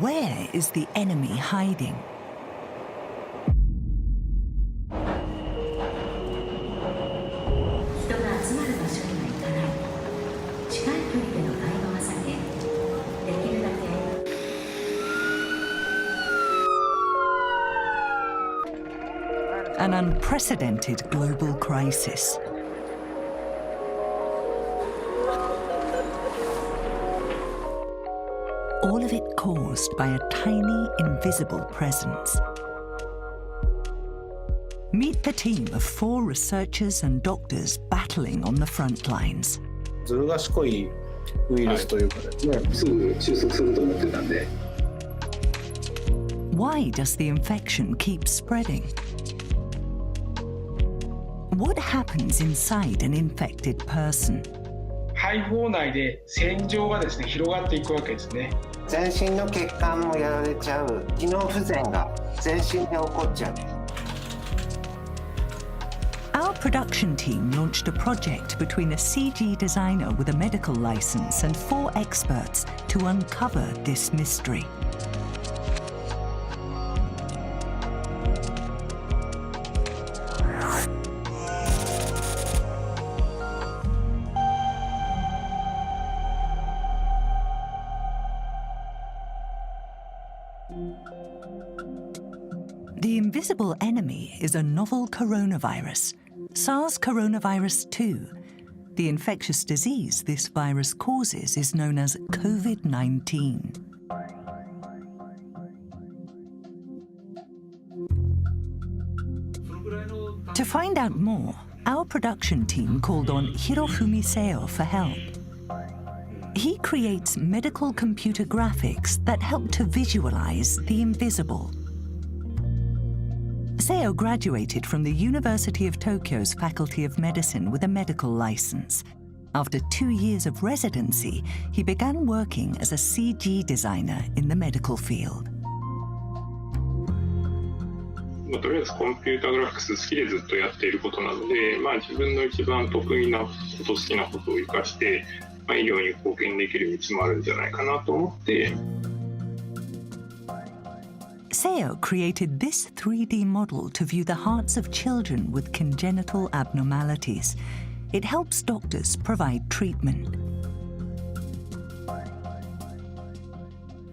Where is the enemy hiding? An unprecedented global crisis. All of it caused by a tiny, invisible presence. Meet the team of 4 researchers and doctors battling on the front lines. ずる賢いウイルスというかですね、すぐ収束すると思ってたんで。Why does the infection keep spreading? What happens inside an infected person? 肺胞内で線状がですね、広がっていくわけですね。全身の血管もやられちゃう機能不全が全身で起こっちゃう。Our production team launched a project between a CG designer with a medical license and 4 experts to uncover this mystery. The invisible enemy is a novel coronavirus, SARS-cov-2. The infectious disease this virus causes is known as COVID-19. To find out more, our production team called on Hirofumi Seo for help. He creates medical computer graphics that help to visualize the invisible. Seo graduated from the University of Tokyo's Faculty of Medicine with a medical license. After 2 years of residency, he began working as a CG designer in the medical field. とりあえずコンピュータグラフィックス好きでずっとやっていることなので、自分の一番得意なこと、好きなことを生かして、医療に貢献できる道もあるんじゃないかなと思って。Seo created this 3D model to view the hearts of children with congenital abnormalities. It helps doctors provide treatment.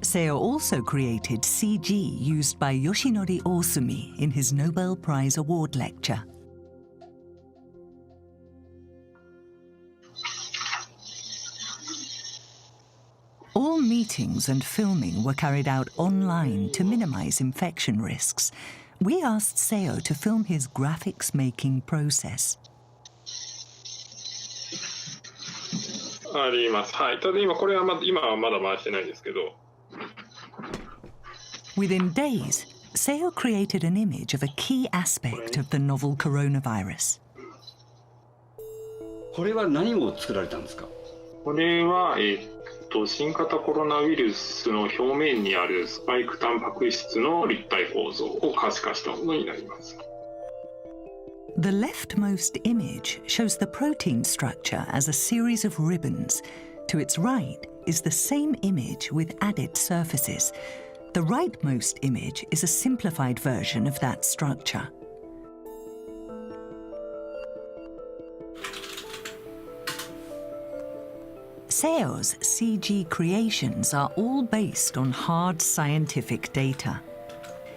Seo also created CG used by Yoshinori Osumi in his Nobel Prize Award lecture. All meetings and filming were carried out online to minimize infection risks. We asked Seo to film his graphics-making process. あります。はい。ただ今これは今はまだ回してないですけど。Within days, Seo created an image of a key aspect of the novel coronavirus. これは何を作られたんですか？これは、新型コロナウイルスの表面にあるスパイクタンパク質の立体構造を可視化したものになります。The leftmost image shows the protein structure as a series of ribbons. To its right is the same image with added surfaces. The rightmost image is a simplified version of that structure. Seo's CG creations are all based on hard scientific data.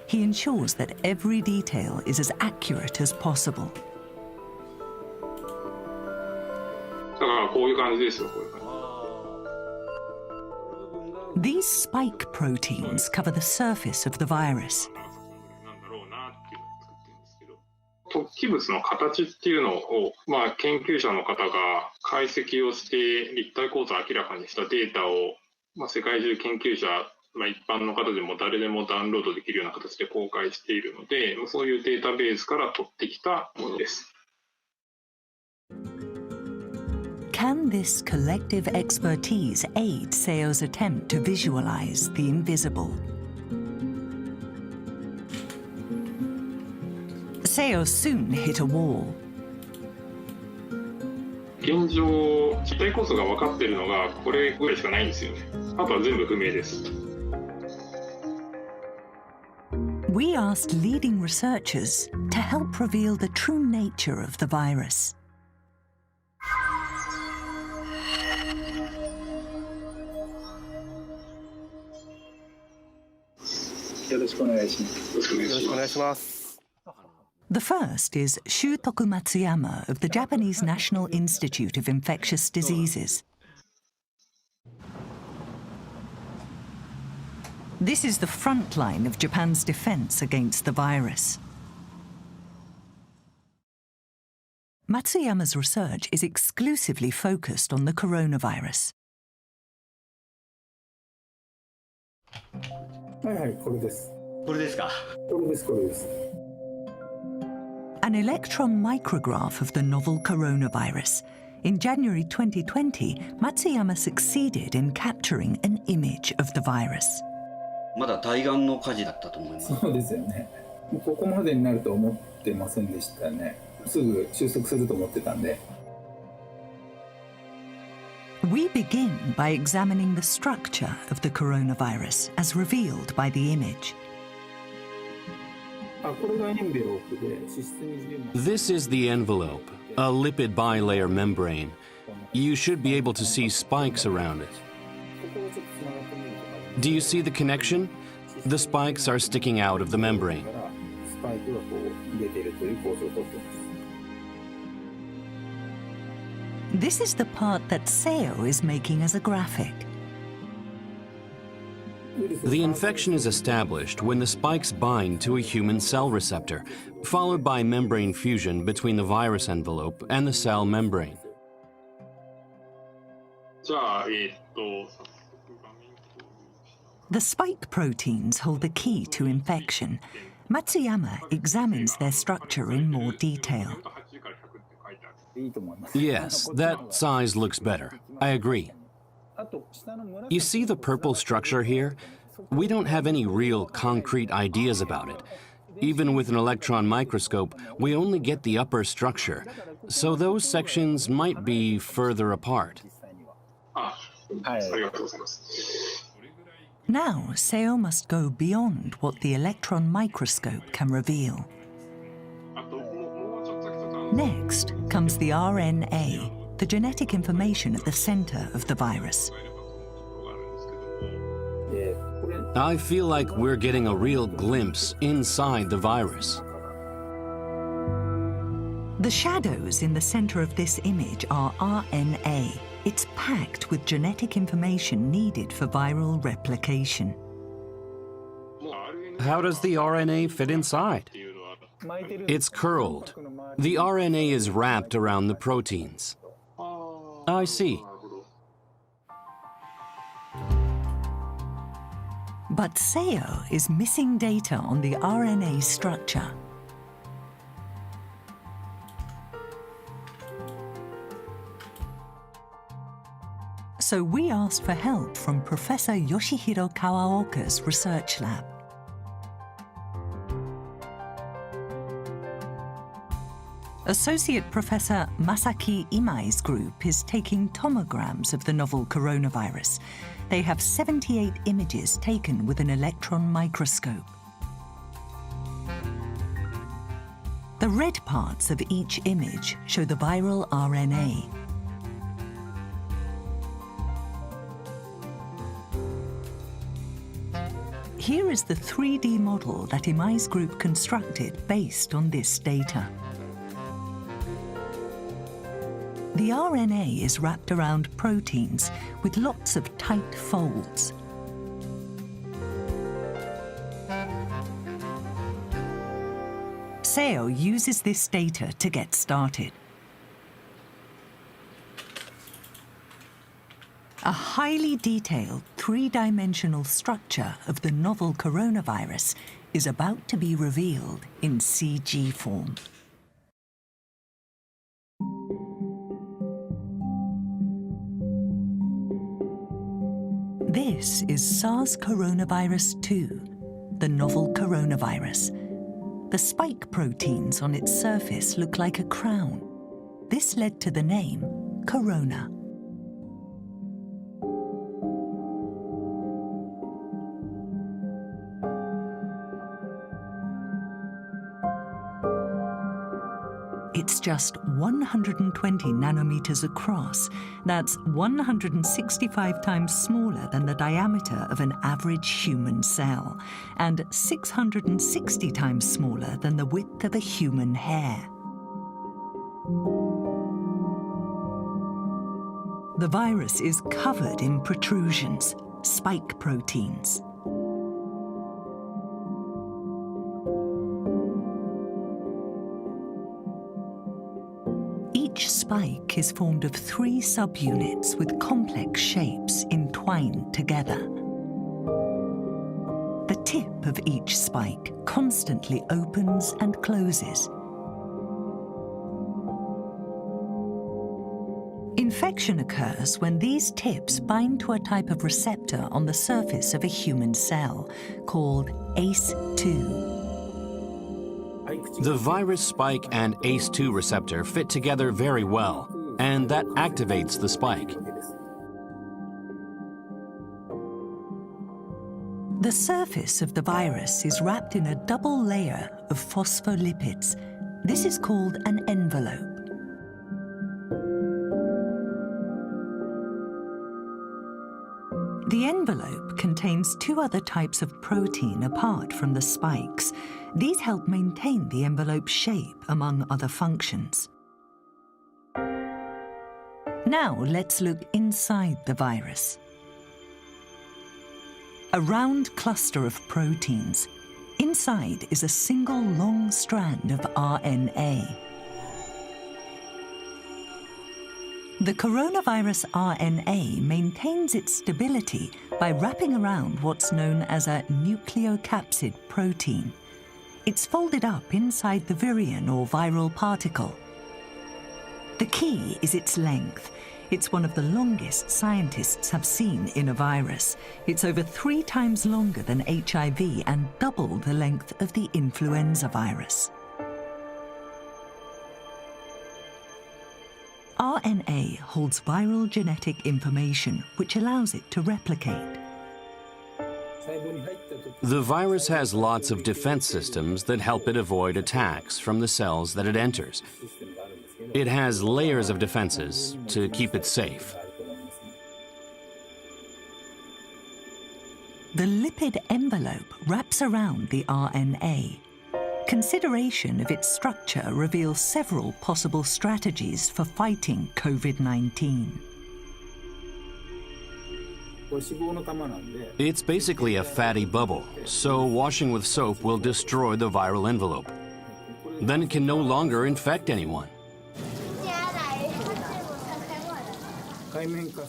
He ensures that every detail is as accurate as possible. だからこういう感じですよ、こういう感じ。These spike proteins cover the surface of the virus. 突起物の形っていうのを、研究者の方が解析をして立体構造を明らかにしたデータを、世界中研究者、一般の方でも誰でもダウンロードできるような形で公開しているので、そういうデータベースから取ってきたものです。Can this collective expertise aid Seo's attempt to visualize the invisible? Seo soon hit a wall. 現状、実体構造が分かっているのがこれぐらいしかないんですよね。あとは全部不明です。We asked leading researchers to help reveal the true nature of the virus. The first is Shutoku Matsuyama of the Japanese National Institute of Infectious Diseases. This is the front line of Japan's defense against the virus. Matsuyama's research is exclusively focused on the coronavirus. An electron micrograph of the novel coronavirus. In January 2020, Matsuyama succeeded in capturing an image of the virus. まだ対岸の火事だったと思います。そうですよね。ここまでになると思ってませんでしたね。すぐ収束すると思ってたんで。We begin by examining the structure of the coronavirus as revealed by the image. This is the envelope, a lipid bilayer membrane. You should be able to see spikes around it. Do you see the connection? The spikes are sticking out of the membrane. This is the part that Seo is making as a graphic. The infection is established when the spikes bind to a human cell receptor, followed by membrane fusion between the virus envelope and the cell membrane. じゃあ、The spike proteins hold the key to infection. Matsuyama examines their structure in more detail. Yes, that size looks better. I agree. You see the purple structure here? We don't have any real concrete ideas about it. Even with an electron microscope, we only get the upper structure, so those sections might be further apart. Now, Seo must go beyond what the electron microscope can reveal. Next comes the RNA, the genetic information at the center of the virus. I feel like we're getting a real glimpse inside the virus. The shadows in the center of this image are RNA. It's packed with genetic information needed for viral replication. How does the RNA fit inside? It's curled. The RNA is wrapped around the proteins. I see. But Seo is missing data on the RNA structure. So we asked for help from Professor Yoshihiro Kawaoka's research lab. Associate Professor Masaki Imai's group is taking tomograms of the novel coronavirus. They have 78 images taken with an electron microscope. The red parts of each image show the viral RNA. Here is the 3D model that Imai's group constructed based on this data. The RNA is wrapped around proteins with lots of tight folds. Seo uses this data to get started. A highly detailed three-dimensional structure of the novel coronavirus is about to be revealed in CG form. This is SARS-cov-2, the novel coronavirus. The spike proteins on its surface look like a crown. This led to the name corona. just 120 nanometers across. That's 165 times smaller than the diameter of an average human cell, and 660 times smaller than the width of a human hair. The virus is covered in protrusions, spike proteins. Each spike is formed of 3 subunits with complex shapes entwined together. The tip of each spike constantly opens and closes. Infection occurs when these tips bind to a type of receptor on the surface of a human cell called ACE2. The virus spike and ACE2 receptor fit together very well, and that activates the spike. The surface of the virus is wrapped in a double layer of phospholipids. This is called an envelope. The envelope contains 2 other types of protein apart from the spikes. These help maintain the envelope shape, among other functions. Now let's look inside the virus. A round cluster of proteins. Inside is a single long strand of RNA. The coronavirus RNA maintains its stability by wrapping around what's known as a nucleocapsid protein. It's folded up inside the virion or viral particle. The key is its length. It's one of the longest scientists have seen in a virus. It's over 3 times longer than HIV and double the length of the influenza virus. RNA holds viral genetic information, which allows it to replicate. The virus has lots of defense systems that help it avoid attacks from the cells that it enters. It has layers of defenses to keep it safe. The lipid envelope wraps around the RNA. Consideration of its structure reveals several possible strategies for fighting COVID-19. It's basically a fatty bubble, so washing with soap will destroy the viral envelope. Then it can no longer infect anyone.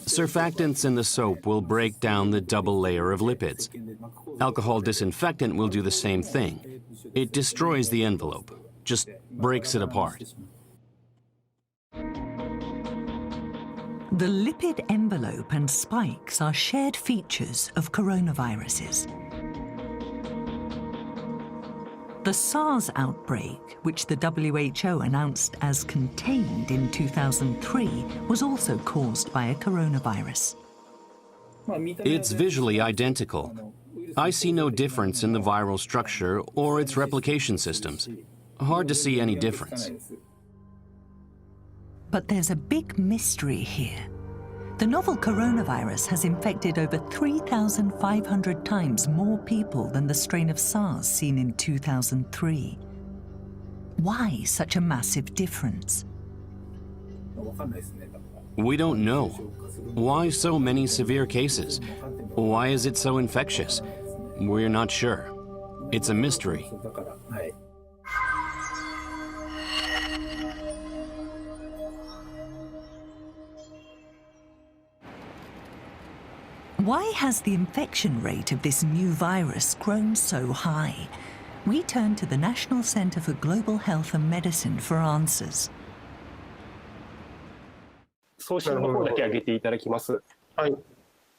Surfactants in the soap will break down the double layer of lipids. Alcohol disinfectant will do the same thing. It destroys the envelope, just breaks it apart. The lipid envelope and spikes are shared features of coronaviruses. The SARS outbreak, which the WHO announced as contained in 2003, was also caused by a coronavirus. It's visually identical. I see no difference in the viral structure or its replication systems. Hard to see any difference. But there's a big mystery here. The novel coronavirus has infected over 3,500 times more people than the strain of SARS seen in 2003. Why such a massive difference? We don't know. Why so many severe cases? Why is it so infectious? We're not sure. It's a mystery. Why has the infection rate of this new virus grown so high? We turn to the National Center for Global Health and Medicine for answers. 送信の方だけ上げていただきます。はい、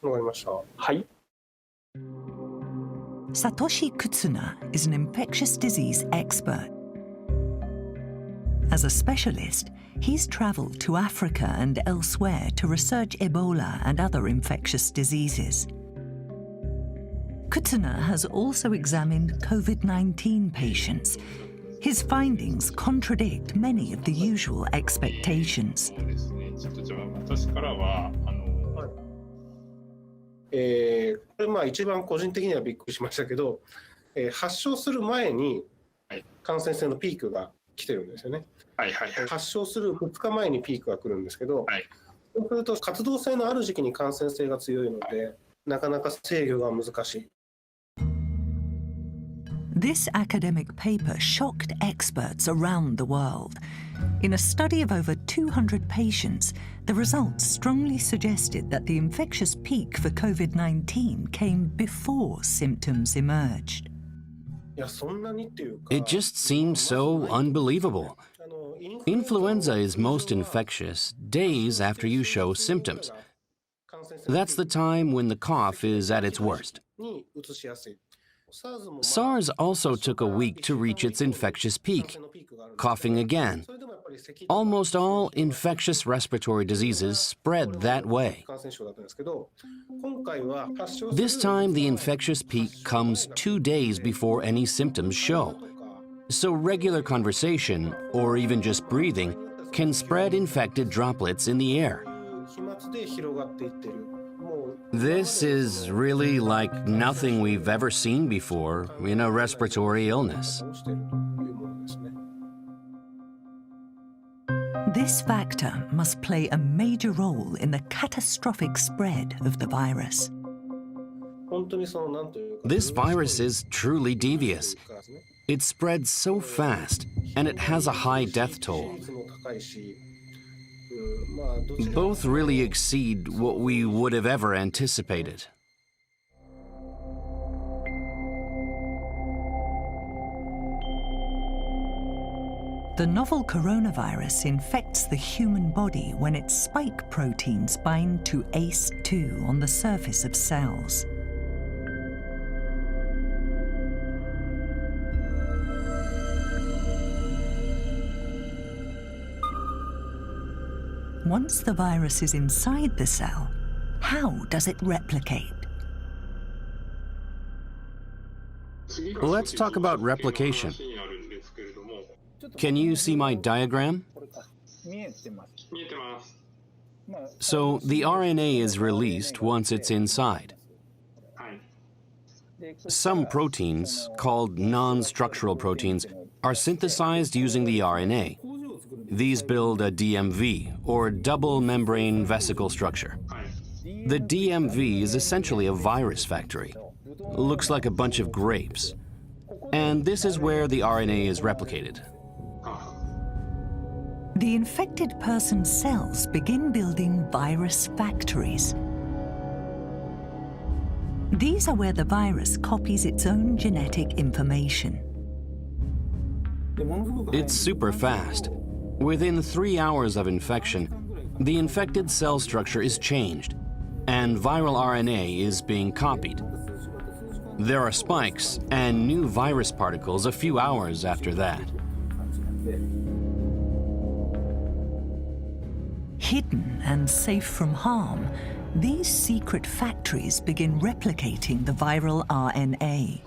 わかりました。はい。Satoshi Kutsuna is an infectious disease expert. As a specialist, he's traveled to Africa and elsewhere to research Ebola and other infectious diseases. Kutsuna has also examined COVID-19 patients. His findings contradict many of the usual expectations. そうですね。ちょっとじゃあ私からはこれまあ一番個人的にはびっくりしましたけど、発症する前に感染性のピークが来てるんですよね。はいはいはい。発症する2日前にピークが来るんですけど、はい。そうすると活動性のある時期に感染性が強いので、なかなか制御が難しい。This academic paper shocked experts around the world. In a study of over 200 patients, the results strongly suggested that the infectious peak for COVID-19 came before symptoms emerged. It just seems so unbelievable. Influenza is most infectious days after you show symptoms. That's the time when the cough is at its worst. SARS also took a week to reach its infectious peak, coughing again. Almost all infectious respiratory diseases spread that way. This time, the infectious peak comes 2 days before any symptoms show. So regular conversation, or even just breathing, can spread infected droplets in the air. This is really like nothing we've ever seen before in a respiratory illness. This factor must play a major role in the catastrophic spread of the virus. This virus is truly devious. It spreads so fast, and it has a high death toll. Both really exceed what we would have ever anticipated. The novel coronavirus infects the human body when its spike proteins bind to ACE2 on the surface of cells. Once the virus is inside the cell, how does it replicate? Let's talk about replication. Can you see my diagram? So the RNA is released once it's inside. Some proteins, called non-structural proteins, are synthesized using the RNA. These build a DMV, or double membrane vesicle structure. The DMV is essentially a virus factory. Looks like a bunch of grapes. And this is where the RNA is replicated. The infected person's cells begin building virus factories. These are where the virus copies its own genetic information. It's super fast. Within 3 hours of infection, the infected cell structure is changed, and viral RNA is being copied. There are spikes and new virus particles a few hours after that. Hidden and safe from harm, these secret factories begin replicating the viral RNA.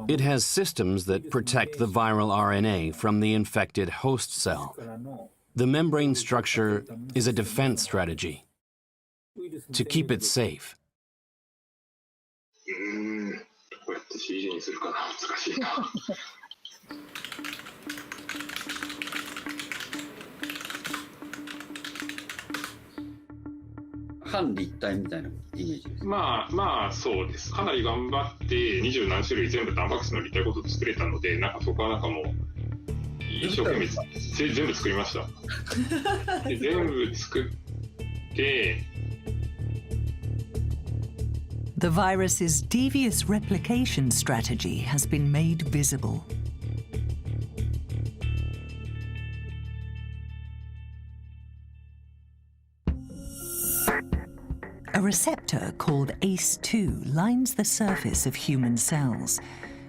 It has systems that protect the viral RNA from the infected host cell. The membrane structure is a defense strategy to keep it safe. どうやって CG にするかな、難しいな。半立体みたいなイメージです。まあそうです。かなり頑張って20何種類全部タンパク質の立体構造作れたので、なんかそこはなんかもう一生懸命全部作りました。で全部作って。The virus's devious replication strategy has been made visible. A receptor called ACE2 lines the surface of human cells.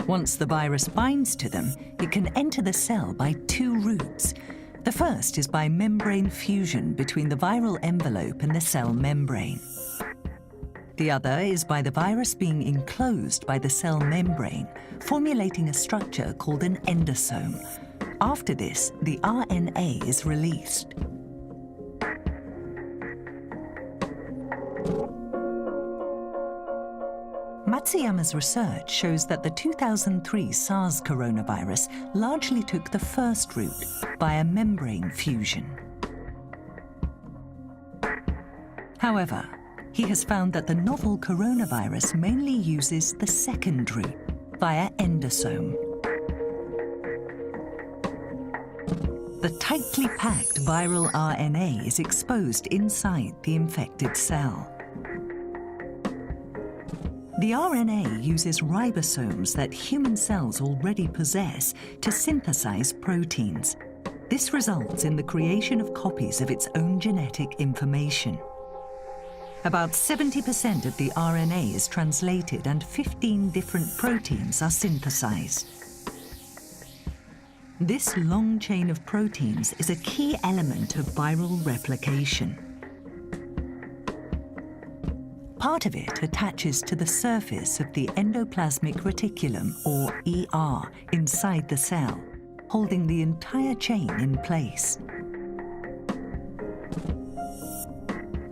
Once the virus binds to them, it can enter the cell by 2 routes. The first is by membrane fusion between the viral envelope and the cell membrane. The other is by the virus being enclosed by the cell membrane, formulating a structure called an endosome. After this, the RNA is released. Matsuyama's research shows that the 2003 SARS coronavirus largely took the first route by a membrane fusion. However, he has found that the novel coronavirus mainly uses the second route, via endosome. The tightly packed viral RNA is exposed inside the infected cell. The RNA uses ribosomes that human cells already possess to synthesize proteins. This results in the creation of copies of its own genetic information. About 70% of the RNA is translated and 15 different proteins are synthesized. This long chain of proteins is a key element of viral replication. Part of it attaches to the surface of the endoplasmic reticulum, or ER, inside the cell, holding the entire chain in place.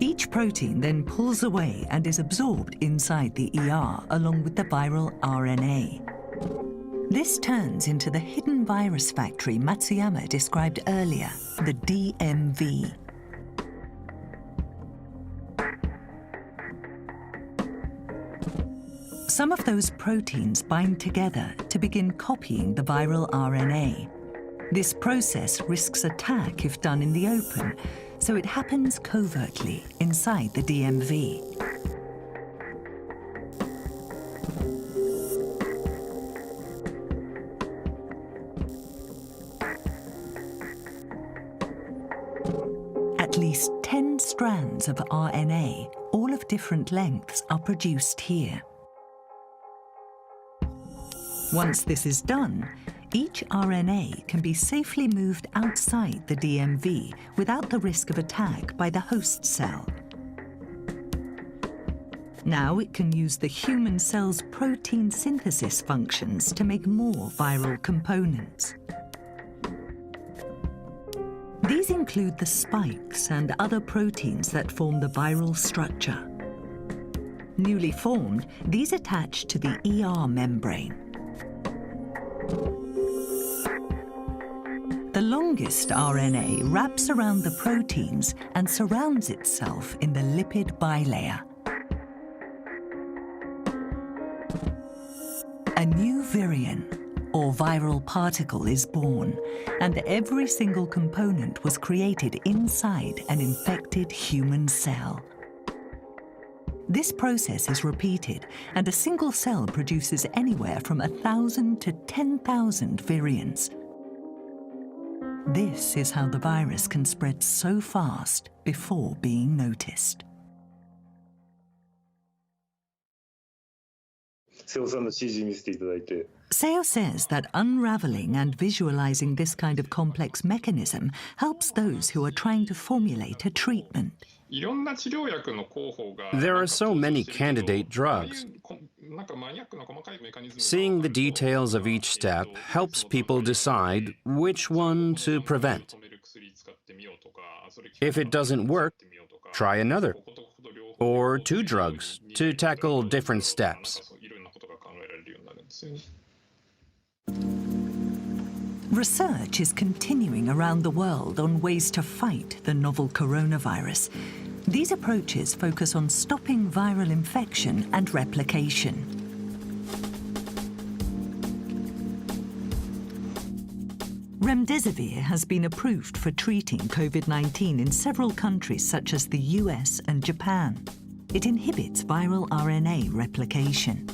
Each protein then pulls away and is absorbed inside the ER along with the viral RNA. This turns into the hidden virus factory Matsuyama described earlier, the DMV. Some of those proteins bind together to begin copying the viral RNA. This process risks attack if done in the open, so it happens covertly inside the DMV. At least 10 strands of RNA, all of different lengths, are produced here. Once this is done, each RNA can be safely moved outside the DMV without the risk of attack by the host cell. Now it can use the human cell's protein synthesis functions to make more viral components. These include the spikes and other proteins that form the viral structure. Newly formed, these attach to the ER membrane. The longest RNA wraps around the proteins and surrounds itself in the lipid bilayer. A new virion, or viral particle, is born, and every single component was created inside an infected human cell. This process is repeated, and a single cell produces anywhere from 1,000 to 10,000 virions. This is how the virus can spread so fast before being noticed. Seo says that unraveling and visualizing this kind of complex mechanism helps those who are trying to formulate a treatment. There are so many candidate drugs. Seeing the details of each step helps people decide which one to prevent. If it doesn't work, try another, or 2 drugs to tackle different steps. Research is continuing around the world on ways to fight the novel coronavirus. These approaches focus on stopping viral infection and replication. Remdesivir has been approved for treating COVID-19 in several countries such as the US and Japan. It inhibits viral RNA replication.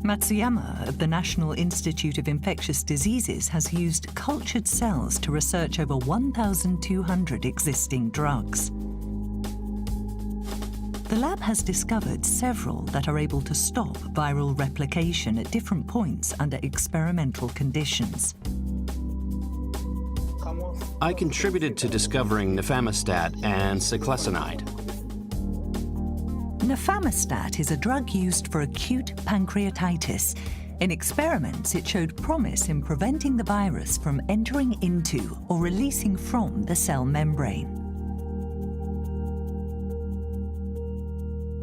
Matsuyama of the National Institute of Infectious Diseases has used cultured cells to research over 1,200 existing drugs. The lab has discovered several that are able to stop viral replication at different points under experimental conditions. I contributed to discovering nifamostat and cyclesinide. Nafamostat is a drug used for acute pancreatitis. In experiments, it showed promise in preventing the virus from entering into or releasing from the cell membrane.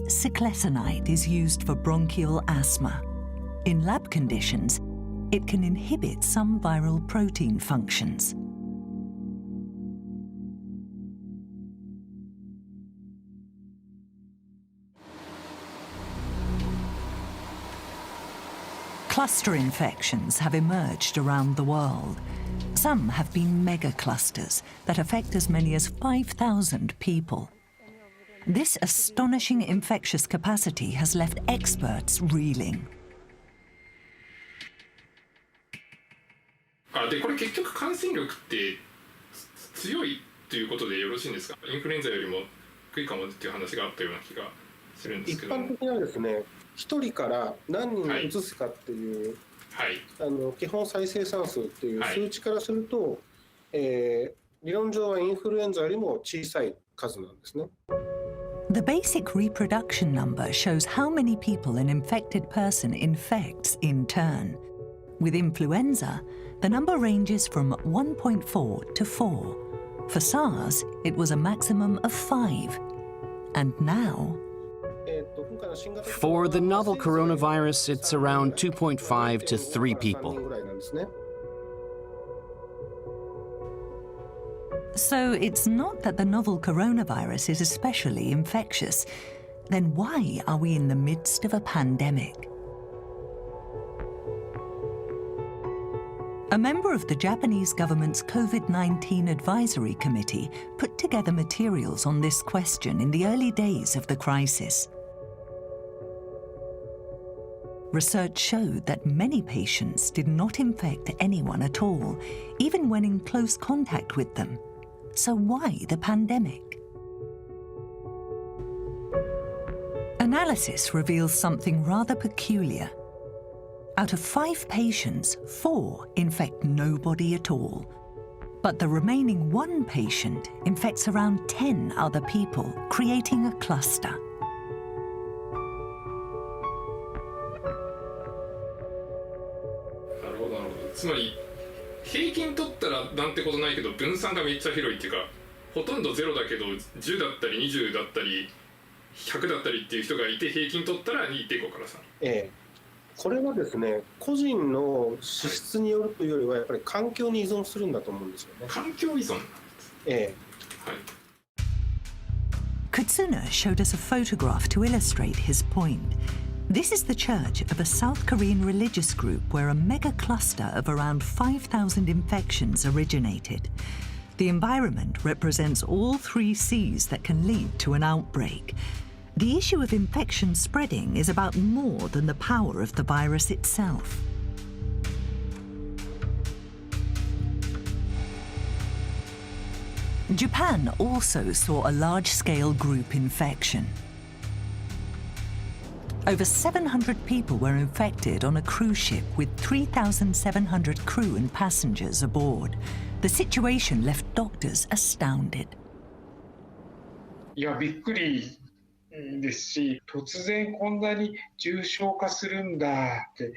Cyclesinide is used for bronchial asthma. In lab conditions, it can inhibit some viral protein functions. Cluster infections have emerged around the world. Some have been megaclusters that affect as many as 5,000 people. This astonishing infectious capacity has left experts reeling. でこれ結局感染力って強いということでよろしいんですか？インフルエンザよりも低いかもっていう話があったような気がするんですけど。一般的にはですね、1人から何人に移すかっていう、基本再生産数っていう数値からすると、理論上はインフルエンザよりも小さい数なんですね。The basic reproduction number shows how many people an infected person infects in turn. With influenza, the number ranges from 1.4 to 4. For SARS, it was a maximum of 5. And now... For the novel coronavirus, it's around 2.5 to 3 people. So it's not that the novel coronavirus is especially infectious. Then why are we in the midst of a pandemic? A member of the Japanese government's COVID-19 advisory committee put together materials on this question in the early days of the crisis. Research showed that many patients did not infect anyone at all, even when in close contact with them. So why the pandemic? Analysis reveals something rather peculiar. Out of 5 patients, 4 infect nobody at all. But the remaining 1 patient infects around 10 other people, creating a cluster. So, 平均取ったらなんてことないけど分散がめっちゃ広いっていうか、ほとんど0だけど10だったり20だったり100だったりっていう人がいて平均取ったら 2.5 から3。これはですね、個人の資質によるというよりはやっぱり環境に依存するんだと思うんですよね。環境依存。Kutsuna showed us a photograph to illustrate his point. This is the church of a South Korean religious group where a mega cluster of around 5,000 infections originated. The environment represents all 3 C's that can lead to an outbreak. The issue of infection spreading is about more than the power of the virus itself. Japan also saw a large-scale group infection. Over 700 people were infected on a cruise ship with 3,700 crew and passengers aboard. The situation left doctors astounded. いや、びっくりですし、突然こんなに重症化するんだって。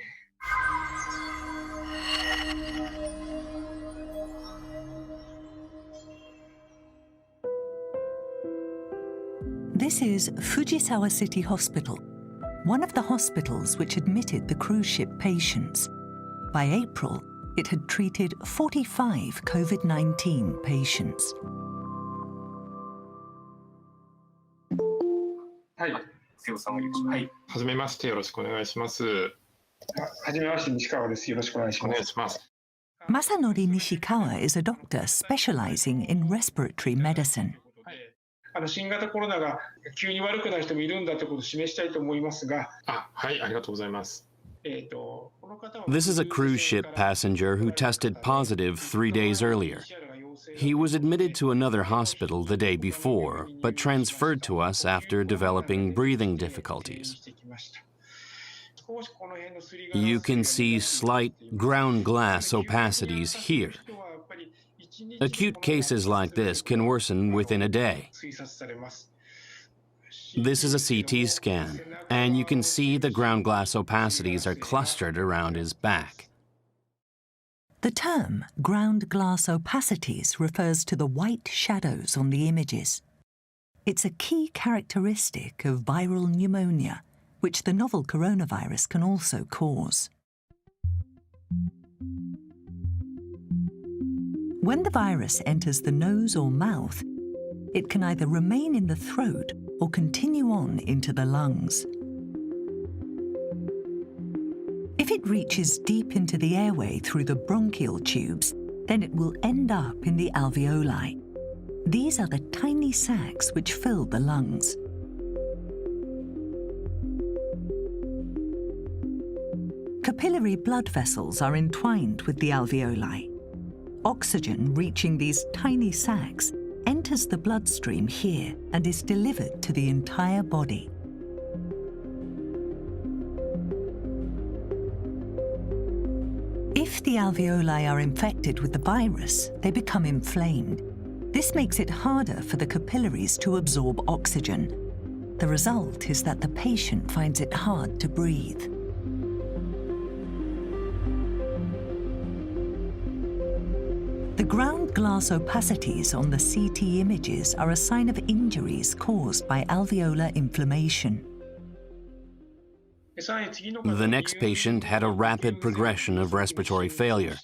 This is Fujisawa City Hospital, one of the hospitals which admitted the cruise ship patients. By April, it had treated 45 COVID-19 patients. はい。瀬尾さんお願いします。はい。はじめましてよろしくお願いします。はじめまして西川です。よろしくお願いします。お願いします。Masanori Nishikawa is a doctor specializing in respiratory medicine. 新型コロナが急に悪くなる人もいるんだということを示したいと思いますが。はい、ありがとうございます。This is a cruise ship passenger who tested positive 3 days earlier. He was admitted to another hospital the day before, but transferred to us after developing breathing difficulties. You can see slight ground glass opacities here. Acute cases like this can worsen within a day. This is a CT scan, and you can see the ground glass opacities are clustered around his back. The term ground glass opacities refers to the white shadows on the images. It's a key characteristic of viral pneumonia, which the novel coronavirus can also cause. When the virus enters the nose or mouth, it can either remain in the throat or continue on into the lungs. If it reaches deep into the airway through the bronchial tubes, then it will end up in the alveoli. These are the tiny sacs which fill the lungs. Capillary blood vessels are entwined with the alveoli. Oxygen reaching these tiny sacs enters the bloodstream here and is delivered to the entire body. If the alveoli are infected with the virus, they become inflamed. This makes it harder for the capillaries to absorb oxygen. The result is that the patient finds it hard to breathe. The ground glass opacities on the CT images are a sign of injuries caused by alveolar inflammation. The next patient had a rapid progression of respiratory failure,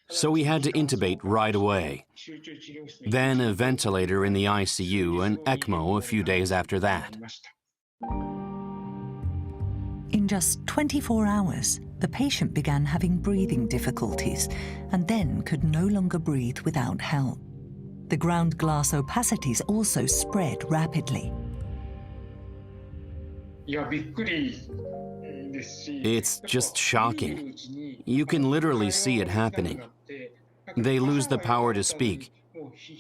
so we had to intubate right away. Then a ventilator in the ICU and ECMO a few days after that. In just 24 hours, the patient began having breathing difficulties and then could no longer breathe without help. The ground glass opacities also spread rapidly. It's just shocking. You can literally see it happening. They lose the power to speak.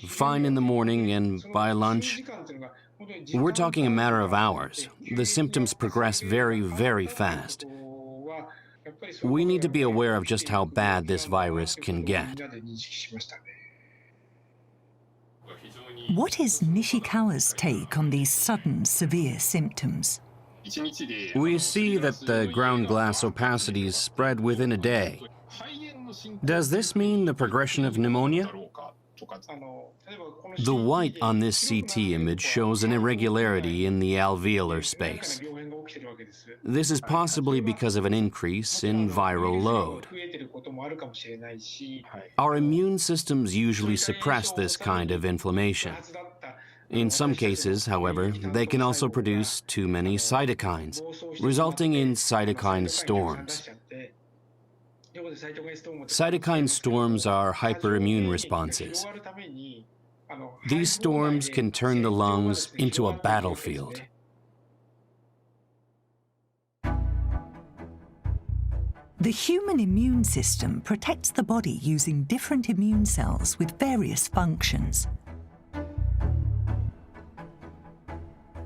Fine in the morning, and by lunch, we're talking a matter of hours. The symptoms progress very, very fast. We need to be aware of just how bad this virus can get. What is Nishikawa's take on these sudden, severe symptoms? We see that the ground glass opacities spread within a day. Does this mean the progression of pneumonia? The white on this CT image shows an irregularity in the alveolar space. This is possibly because of an increase in viral load. Our immune systems usually suppress this kind of inflammation. In some cases, however, they can also produce too many cytokines, resulting in cytokine storms. Cytokine storms are hyperimmune responses. These storms can turn the lungs into a battlefield. The human immune system protects the body using different immune cells with various functions.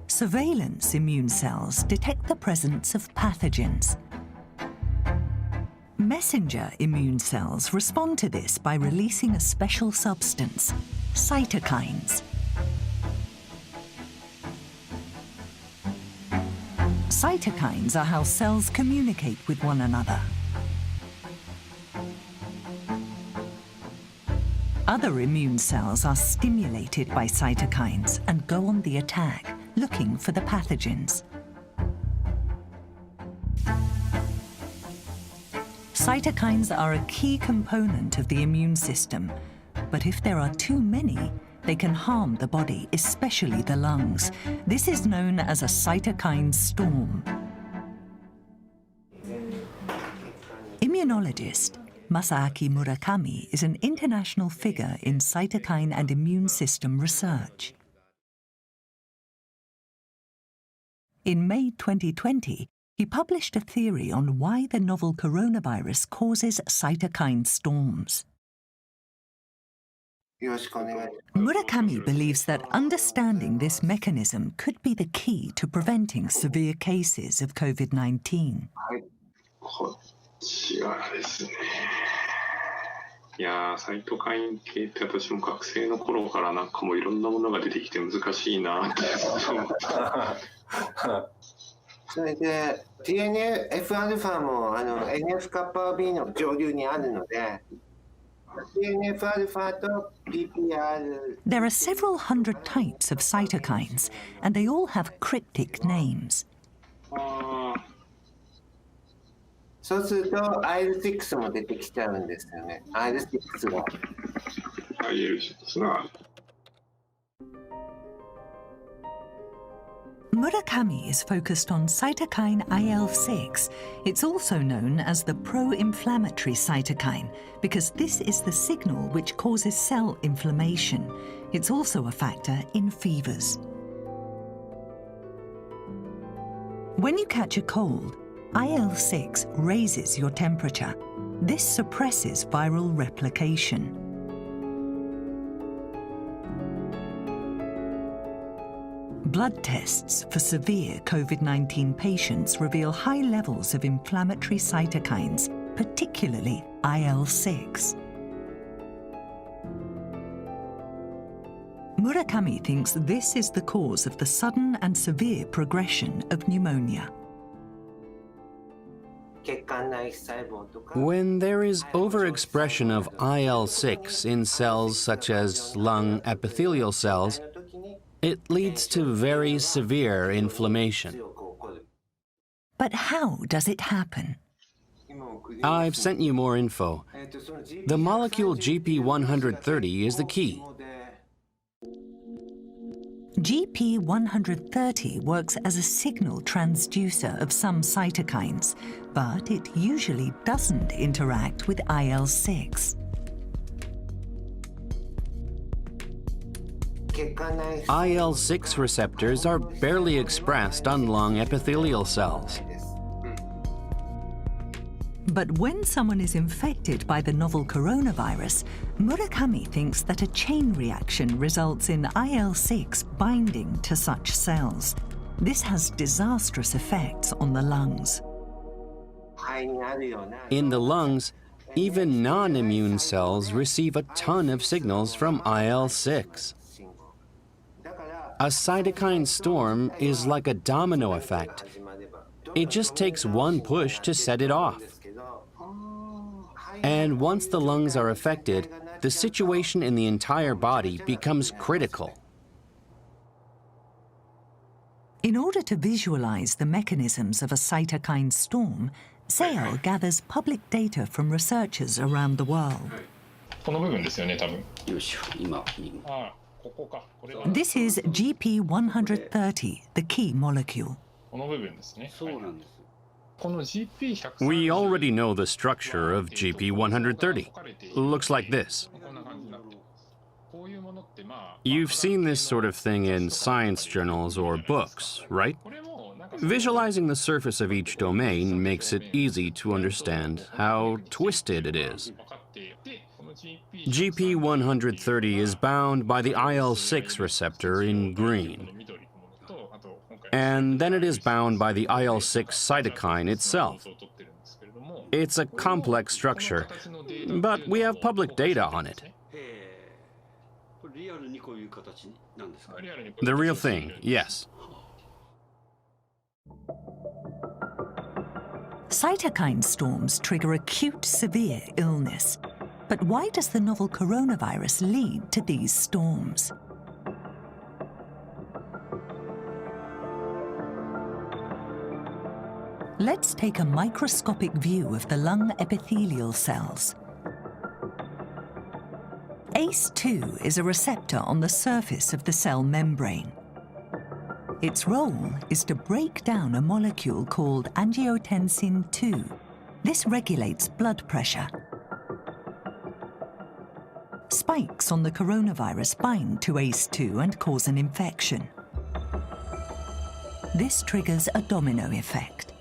Surveillance immune cells detect the presence of pathogens. Messenger immune cells respond to this by releasing a special substance, cytokines. Cytokines are how cells communicate with one another. Other immune cells are stimulated by cytokines and go on the attack, looking for the pathogens. Cytokines are a key component of the immune system, but if there are too many, they can harm the body, especially the lungs. This is known as a cytokine storm. Immunologist Masaaki Murakami is an international figure in cytokine and immune system research. In May 2020, he published a theory on why the novel coronavirus causes cytokine storms. Murakami believes that understanding this mechanism could be the key to preventing severe cases of COVID-19. いやー、サイトカイン系って私も学生の頃からなんかもういろんなものが出てきて難しいなって思って。それで TNF-α もNF-κB の上流にあるので TNF-α と PPR There are several hundred types of cytokines, and they all have cryptic names. そうすると IL-6 も出てきちゃうんですよね。IL-6 が。IL-6 が。Murakami is focused on cytokine IL-6. It's also known as the pro-inflammatory cytokine because this is the signal which causes cell inflammation. It's also a factor in fevers. When you catch a cold, IL-6 raises your temperature. This suppresses viral replication. Blood tests for severe COVID-19 patients reveal high levels of inflammatory cytokines, particularly IL-6. Murakami thinks this is the cause of the sudden and severe progression of pneumonia. When there is overexpression of IL-6 in cells such as lung epithelial cells, it leads to very severe inflammation. But how does it happen? I've sent you more info. The molecule GP130 is the key. GP130 works as a signal transducer of some cytokines, but it usually doesn't interact with IL-6. IL-6 receptors are barely expressed on lung epithelial cells. But when someone is infected by the novel coronavirus, Murakami thinks that a chain reaction results in IL-6 binding to such cells. This has disastrous effects on the lungs. In the lungs, even non-immune cells receive a ton of signals from IL-6. A cytokine storm is like a domino effect. It just takes one push to set it off. And once the lungs are affected, the situation in the entire body becomes critical. In order to visualize the mechanisms of a cytokine storm, Seo gathers public data from researchers around the world. This is GP130, the key molecule. We already know the structure of GP130. Looks like this. You've seen this sort of thing in science journals or books, right? Visualizing the surface of each domain makes it easy to understand how twisted it is. GP130 is bound by the IL-6 receptor in green. And then it is bound by the IL-6 cytokine itself. It's a complex structure, but we have public data on it. The real thing, yes. Cytokine storms trigger acute severe illness. But why does the novel coronavirus lead to these storms? Let's take a microscopic view of the lung epithelial cells. ACE2 is a receptor on the surface of the cell membrane. Its role is to break down a molecule called angiotensin II. This regulates blood pressure. Spikes on the coronavirus bind to ACE2 and cause an infection. This triggers a domino effect.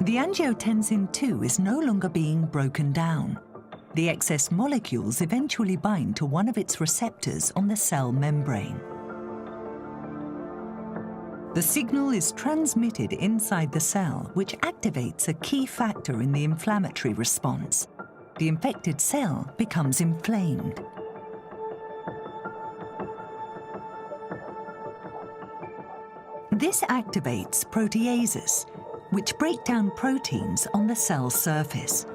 The angiotensin II is no longer being broken down. The excess molecules eventually bind to one of its receptors on the cell membrane. The signal is transmitted inside the cell, which activates a key factor in the inflammatory response. The infected cell becomes inflamed. This activates proteases, which break down proteins on the cell surface.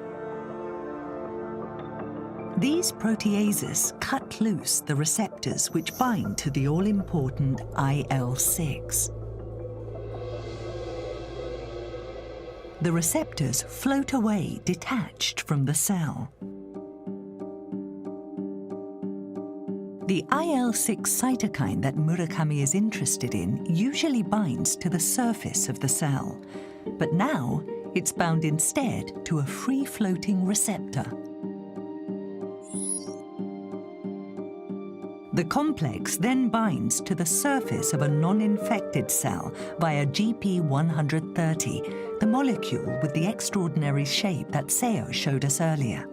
These proteases cut loose the receptors which bind to the all-important IL-6. The receptors float away detached from the cell. The IL-6 cytokine that Murakami is interested in usually binds to the surface of the cell, but now it's bound instead to a free-floating receptor. The complex then binds to the surface of a non-infected cell via GP130, the molecule with the extraordinary shape that Seo showed us earlier.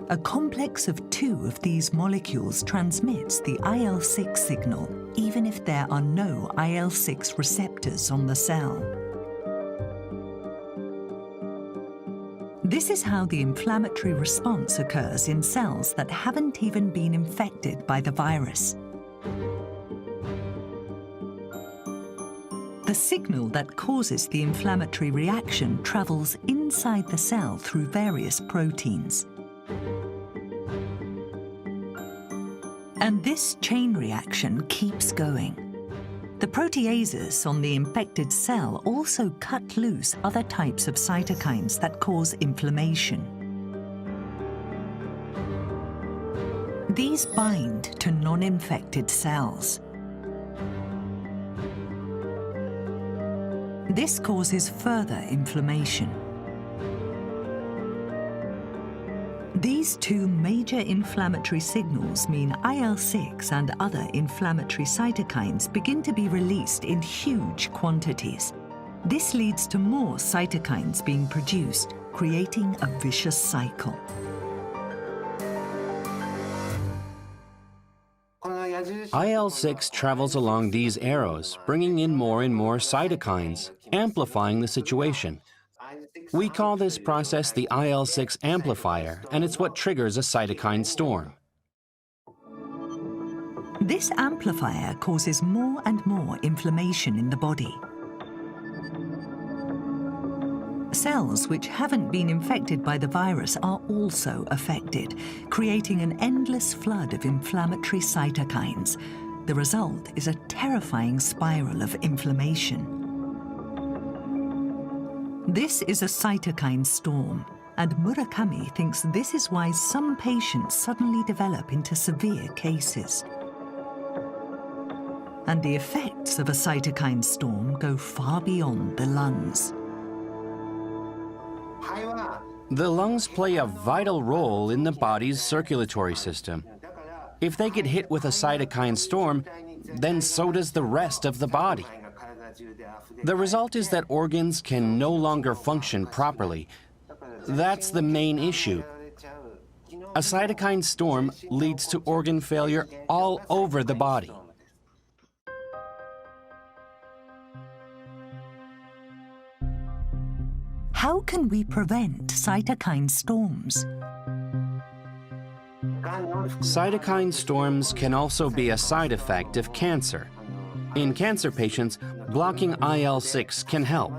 A complex of 2 of these molecules transmits the IL-6 signal, even if there are no IL-6 receptors on the cell. This is how the inflammatory response occurs in cells that haven't even been infected by the virus. The signal that causes the inflammatory reaction travels inside the cell through various proteins. And this chain reaction keeps going. The proteases on the infected cell also cut loose other types of cytokines that cause inflammation. These bind to non-infected cells. This causes further inflammation. These 2 major inflammatory signals mean IL-6 and other inflammatory cytokines begin to be released in huge quantities. This leads to more cytokines being produced, creating a vicious cycle. IL-6 travels along these arrows, bringing in more and more cytokines, amplifying the situation. We call this process the IL-6 amplifier, and it's what triggers a cytokine storm. This amplifier causes more and more inflammation in the body. Cells which haven't been infected by the virus are also affected, creating an endless flood of inflammatory cytokines. The result is a terrifying spiral of inflammation. This is a cytokine storm, and Murakami thinks this is why some patients suddenly develop into severe cases. And the effects of a cytokine storm go far beyond the lungs. The lungs play a vital role in the body's circulatory system. If they get hit with a cytokine storm, then so does the rest of the body. The result is that organs can no longer function properly. That's the main issue. A cytokine storm leads to organ failure all over the body. How can we prevent cytokine storms? Cytokine storms can also be a side effect of cancer. In cancer patients, blocking IL-6 can help.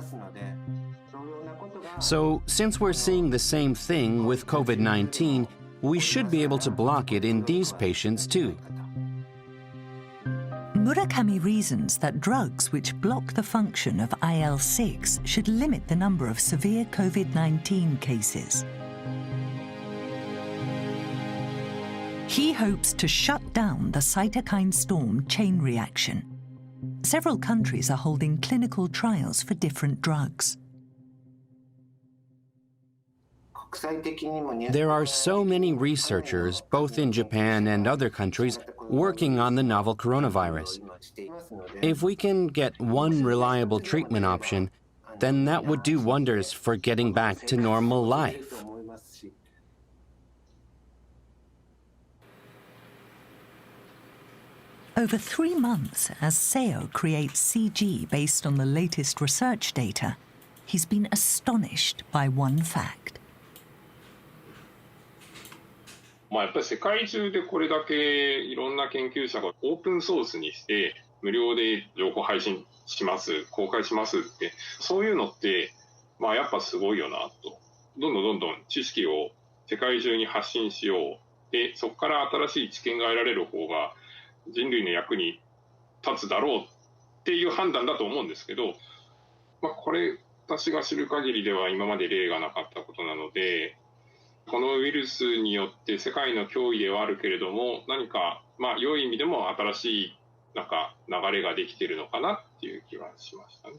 So, since we're seeing the same thing with COVID-19, we should be able to block it in these patients too. Murakami reasons that drugs which block the function of IL-6 should limit the number of severe COVID-19 cases. He hopes to shut down the cytokine storm chain reaction. Several countries are holding clinical trials for different drugs. There are so many researchers, both in Japan and other countries, working on the novel coronavirus. If we can get one reliable treatment option, then that would do wonders for getting back to normal life. Over 3 months, as Seo creates CG based on the latest research data, he's been astonished by one fact. やっぱり世界中でこれだけいろんな研究者がオープンソースにして無料で情報配信します、公開しますって、そういうのって、やっぱすごいよなと。どんどん知識を世界中に発信しよう。で、そこから新しい知見が得られる方が人類の役に立つだろうっていう判断だと思うんですけど、これ、私が知る限りでは今まで例がなかったことなので、このウイルスによって世界の脅威ではあるけれども、何か、良い意味でも新しい流れができているのかなっていう気はしましたね。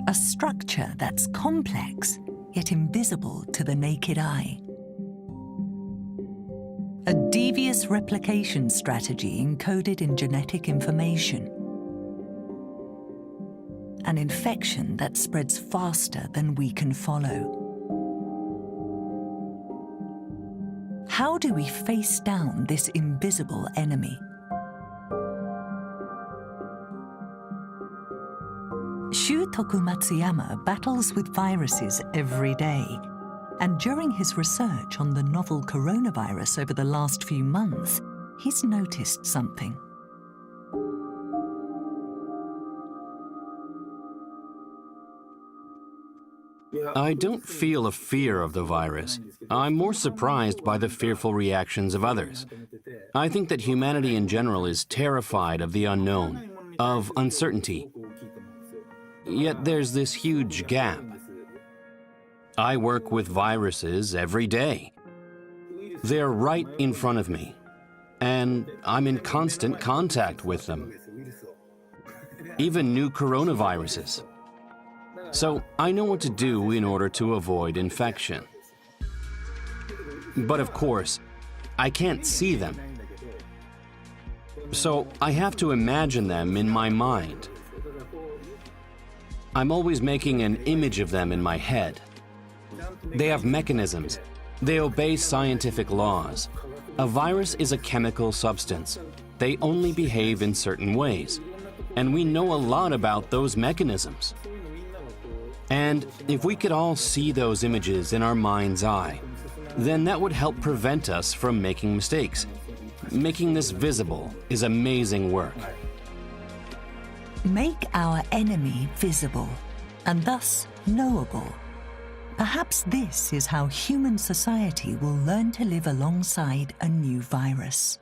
A structure that's complex, yet invisible to the naked eye. A devious replication strategy encoded in genetic information. An infection that spreads faster than we can follow. How do we face down this invisible enemy? Shutoku Matsuyama battles with viruses every day, and during his research on the novel coronavirus over the last few months, he's noticed something. I don't feel a fear of the virus. I'm more surprised by the fearful reactions of others. I think that humanity in general is terrified of the unknown, of uncertainty. Yet there's this huge gap. I work with viruses every day. They're right in front of me, and I'm in constant contact with them. Even new coronaviruses. So I know what to do in order to avoid infection. But of course, I can't see them. So I have to imagine them in my mind. I'm always making an image of them in my head. They have mechanisms. They obey scientific laws. A virus is a chemical substance. They only behave in certain ways. And we know a lot about those mechanisms. And if we could all see those images in our mind's eye, then that would help prevent us from making mistakes. Making this visible is amazing work. Make our enemy visible, and thus knowable. Perhaps this is how human society will learn to live alongside a new virus.